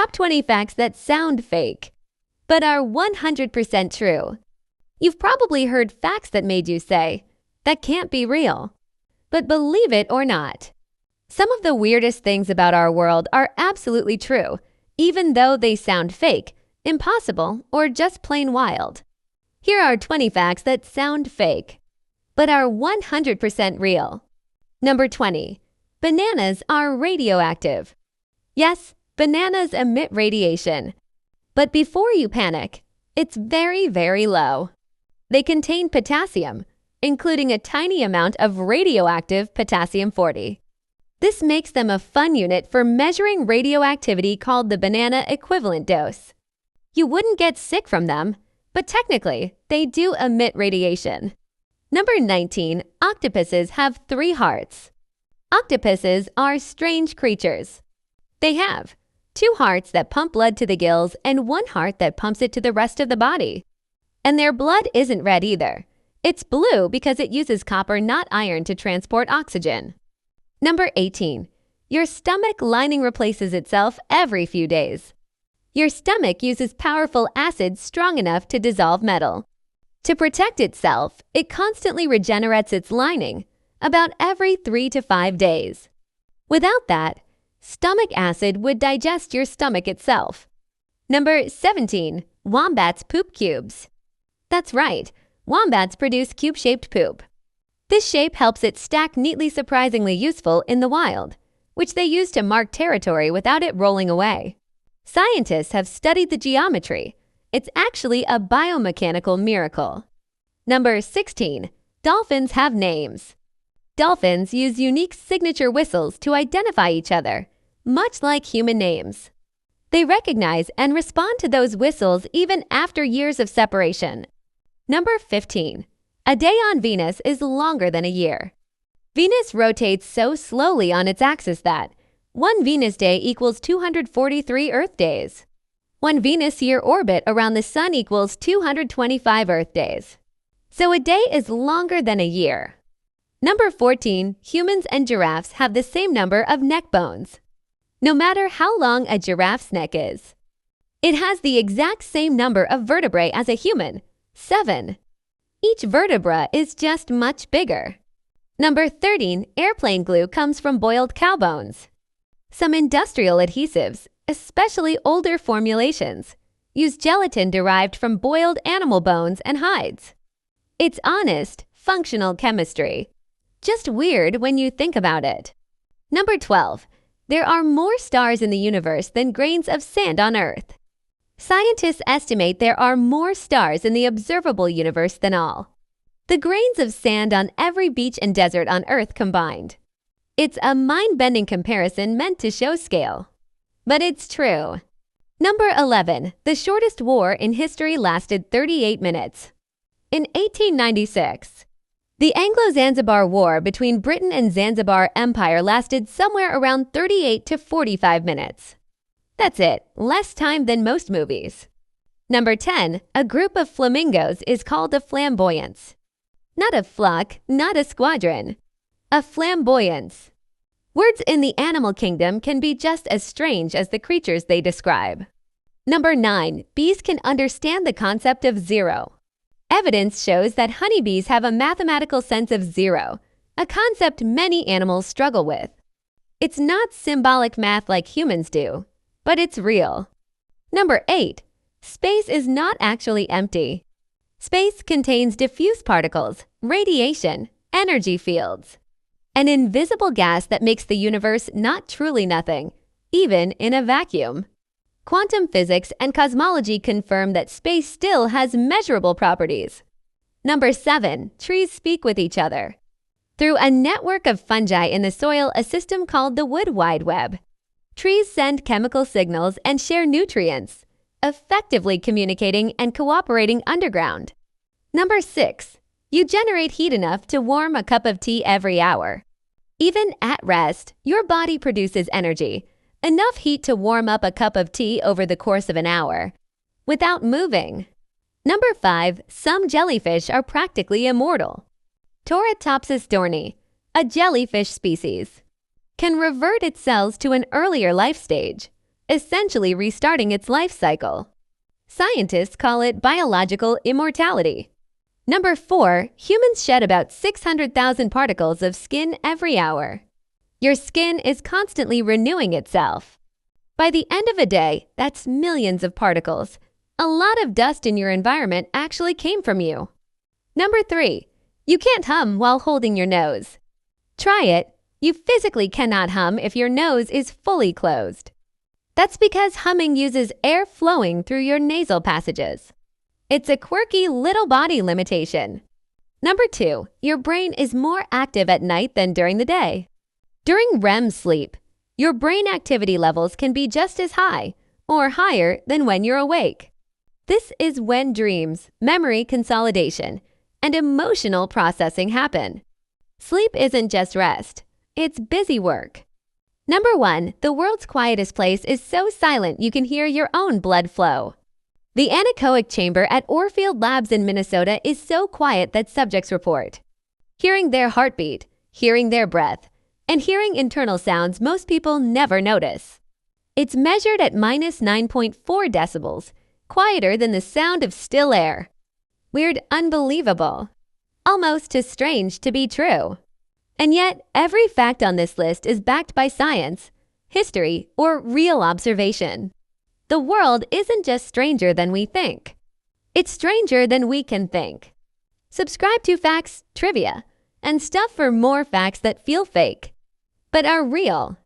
Top 20 facts that sound fake, but are 100% true. You've probably heard facts that made you say, "That can't be real." But believe it or not, some of the weirdest things about our world are absolutely true, even though they sound fake, impossible, or just plain wild. Here are 20 facts that sound fake, but are 100% real. Number 20. Bananas are radioactive. Yes, bananas emit radiation. But before you panic, it's very, very low. They contain potassium, including a tiny amount of radioactive potassium-40. This makes them a fun unit for measuring radioactivity called the banana equivalent dose. You wouldn't get sick from them, but technically, they do emit radiation. Number 19. Octopuses have 3 hearts. Octopuses are strange creatures. They have 2 hearts that pump blood to the gills and 1 heart that pumps it to the rest of the body. And their blood isn't red either. It's blue because it uses copper, not iron, to transport oxygen. Number 18. Your stomach lining replaces itself every few days. Your stomach uses powerful acids strong enough to dissolve metal. To protect itself, it constantly regenerates its lining, about every 3 to 5 days. Without that, stomach acid would digest your stomach itself. Number 17. Wombats poop cubes. That's right, wombats produce cube-shaped poop. This shape helps it stack neatly, surprisingly useful in the wild, which they use to mark territory without it rolling away. Scientists have studied the geometry. It's actually a biomechanical miracle. Number 16. Dolphins have names. Dolphins use unique signature whistles to identify each other, much like human names. They recognize and respond to those whistles even after years of separation. Number 15. A day on Venus is longer than a year. Venus rotates so slowly on its axis that 1 Venus day equals 243 Earth days. 1 Venus year orbit around the Sun equals 225 Earth days. So a day is longer than a year. Number 14. Humans and giraffes have the same number of neck bones. No matter how long a giraffe's neck is, it has the exact same number of vertebrae as a human, 7. Each vertebra is just much bigger. Number 13. Airplane glue comes from boiled cow bones. Some industrial adhesives, especially older formulations, use gelatin derived from boiled animal bones and hides. It's honest, functional chemistry. Just weird when you think about it. Number 12. There are more stars in the universe than grains of sand on Earth. Scientists estimate there are more stars in the observable universe than all. The grains of sand on every beach and desert on Earth combined. It's a mind-bending comparison meant to show scale. But it's true. Number 11. The shortest war in history lasted 38 minutes. In 1896, the Anglo-Zanzibar War between Britain and Zanzibar Empire lasted somewhere around 38 to 45 minutes. That's it, less time than most movies. Number 10. A group of flamingos is called a flamboyance. Not a flock, not a squadron. A flamboyance. Words in the animal kingdom can be just as strange as the creatures they describe. Number 9. Bees can understand the concept of zero. Evidence shows that honeybees have a mathematical sense of zero, a concept many animals struggle with. It's not symbolic math like humans do, but it's real. Number 8. Space is not actually empty. Space contains diffuse particles, radiation, energy fields. An invisible gas that makes the universe not truly nothing, even in a vacuum. Quantum physics and cosmology confirm that space still has measurable properties. Number 7. Trees speak with each other. Through a network of fungi in the soil, a system called the Wood Wide Web. Trees send chemical signals and share nutrients, effectively communicating and cooperating underground. Number 6. You generate heat enough to warm a cup of tea every hour. Even at rest, your body produces energy, enough heat to warm up a cup of tea over the course of an hour, without moving. Number 5. Some jellyfish are practically immortal. Toratopsis dohrnii, a jellyfish species, can revert its cells to an earlier life stage, essentially restarting its life cycle. Scientists call it biological immortality. Number 4, humans shed about 600,000 particles of skin every hour. Your skin is constantly renewing itself. By the end of a day, that's millions of particles. A lot of dust in your environment actually came from you. Number 3, you can't hum while holding your nose. Try it. You physically cannot hum if your nose is fully closed. That's because humming uses air flowing through your nasal passages. It's a quirky little body limitation. Number 2, your brain is more active at night than during the day. During REM sleep, your brain activity levels can be just as high or higher than when you're awake. This is when dreams, memory consolidation, and emotional processing happen. Sleep isn't just rest, it's busy work. Number 1, the world's quietest place is so silent you can hear your own blood flow. The anechoic chamber at Orfield Labs in Minnesota is so quiet that subjects report hearing their heartbeat, hearing their breath, and hearing internal sounds most people never notice. It's measured at minus 9.4 decibels, quieter than the sound of still air. Weird, unbelievable. Almost too strange to be true. And yet, every fact on this list is backed by science, history, or real observation. The world isn't just stranger than we think. It's stranger than we can think. Subscribe to Facts, Trivia, and stuff for more facts that feel fake, but are real.